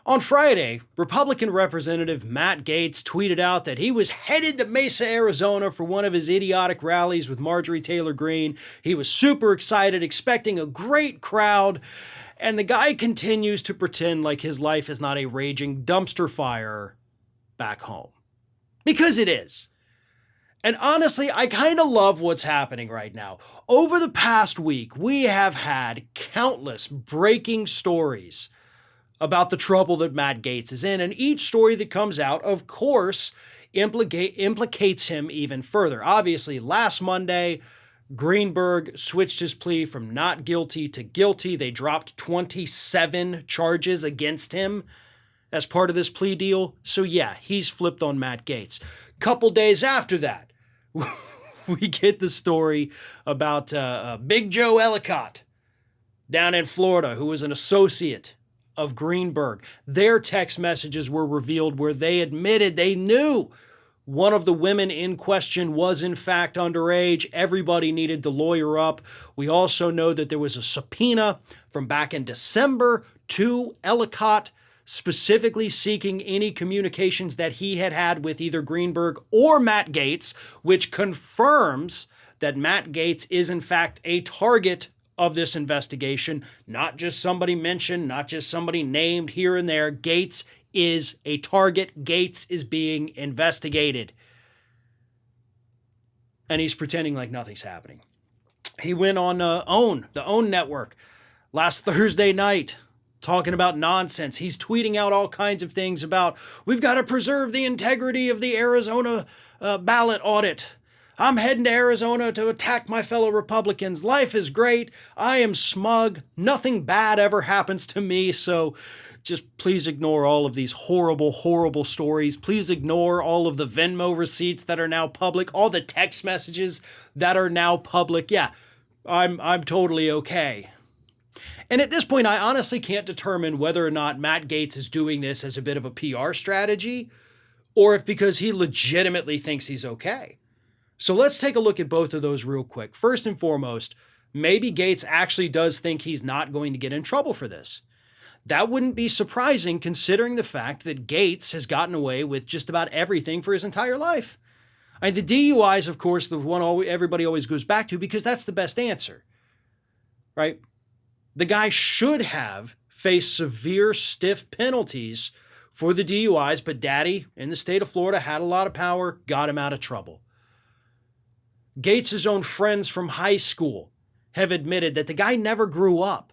On Friday, Republican Representative Matt Gaetz tweeted out that he was headed to Mesa, Arizona for one of his idiotic rallies with Marjorie Taylor Greene. He was super excited, expecting a great crowd, and the guy continues to pretend like his life is not a raging dumpster fire back home. Because it is. And honestly, I kind of love what's happening right now. Over the past week, we have had countless breaking stories about the trouble that Matt Gaetz is in, and each story that comes out, of course, implicates him even further. Obviously, last Monday, Greenberg switched his plea from not guilty to guilty. They dropped 27 charges against him as part of this plea deal. So yeah, he's flipped on Matt Gaetz. Couple days after that, we get the story about Big Joe Ellicott down in Florida, who was an associate of Greenberg. Their text messages were revealed where they admitted they knew one of the women in question was in fact underage. Everybody needed to lawyer up. We also know that there was a subpoena from back in December to Ellicott, specifically seeking any communications that he had had with either Greenberg or Matt Gaetz, which confirms that Matt Gaetz is in fact a target of this investigation. Not just somebody mentioned, not just somebody named here and there. Gaetz is a target. Gaetz is being investigated. And he's pretending like nothing's happening. He went on the OWN network last Thursday night, talking about nonsense. He's tweeting out all kinds of things about, we've got to preserve the integrity of the Arizona ballot audit. I'm heading to Arizona to attack my fellow Republicans. Life is great. I am smug. Nothing bad ever happens to me. So just please ignore all of these horrible, horrible stories. Please ignore all of the Venmo receipts that are now public, all the text messages that are now public. Yeah, I'm totally okay. And at this point, I honestly can't determine whether or not Matt Gaetz is doing this as a bit of a PR strategy or if because he legitimately thinks he's okay. So let's take a look at both of those real quick. First and foremost, maybe Gaetz actually does think he's not going to get in trouble for this. That wouldn't be surprising considering the fact that Gaetz has gotten away with just about everything for his entire life. I mean, the DUI is, of course, the one everybody always goes back to because that's the best answer, right? The guy should have faced severe, stiff penalties for the DUIs, but Daddy in the state of Florida had a lot of power, got him out of trouble. Gaetz' own friends from high school have admitted that the guy never grew up.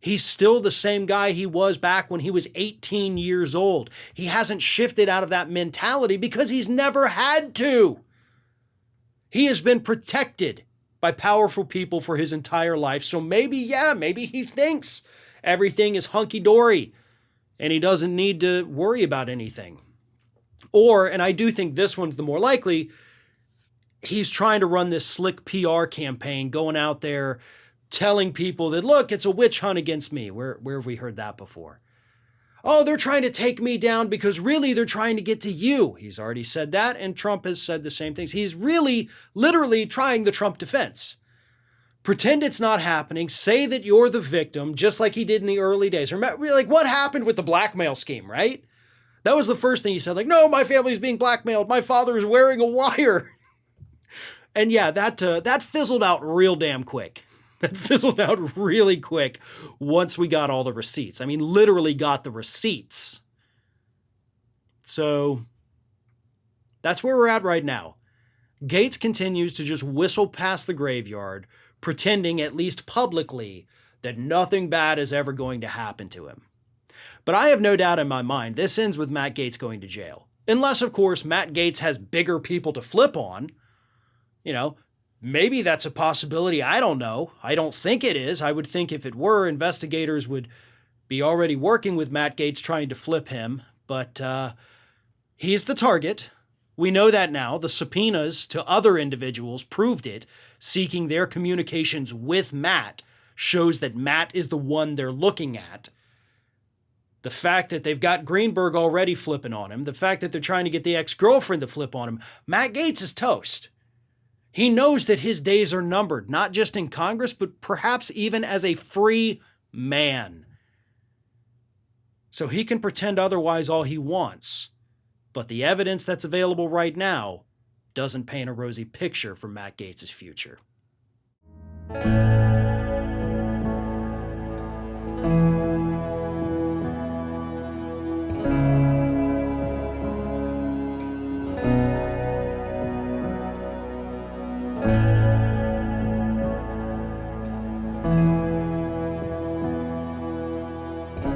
He's still the same guy he was back when he was 18 years old. He hasn't shifted out of that mentality because he's never had to. He has been protected by powerful people for his entire life. So maybe he thinks everything is hunky-dory and he doesn't need to worry about anything. Or, and I do think this one's the more likely, he's trying to run this slick PR campaign, going out there telling people that, look, it's a witch hunt against me. Where have we heard that before? Oh, they're trying to take me down because really they're trying to get to you. He's already said that, and Trump has said the same things. He's really, literally trying the Trump defense. Pretend it's not happening. Say that you're the victim, just like he did in the early days. Remember, like, what happened with the blackmail scheme, right? That was the first thing he said, like, no, my family's being blackmailed. My father is wearing a wire. And yeah, that fizzled out real damn quick. That fizzled out really quick once we got all the receipts. I mean, literally got the receipts. So that's where we're at right now. Gaetz continues to just whistle past the graveyard, pretending, at least publicly, that nothing bad is ever going to happen to him. But I have no doubt in my mind this ends with Matt Gaetz going to jail. Unless, of course, Matt Gaetz has bigger people to flip on. You know, maybe that's a possibility. I don't know. I don't think it is. I would think if it were, investigators would be already working with Matt Gaetz trying to flip him. But he's the target. We know that now. The subpoenas to other individuals proved it. Seeking their communications with Matt shows that Matt is the one they're looking at. The fact that they've got Greenberg already flipping on him, the fact that they're trying to get the ex-girlfriend to flip on him, Matt Gaetz is toast. He knows that his days are numbered, not just in Congress, but perhaps even as a free man. So he can pretend otherwise all he wants, but the evidence that's available right now doesn't paint a rosy picture for Matt Gaetz' future.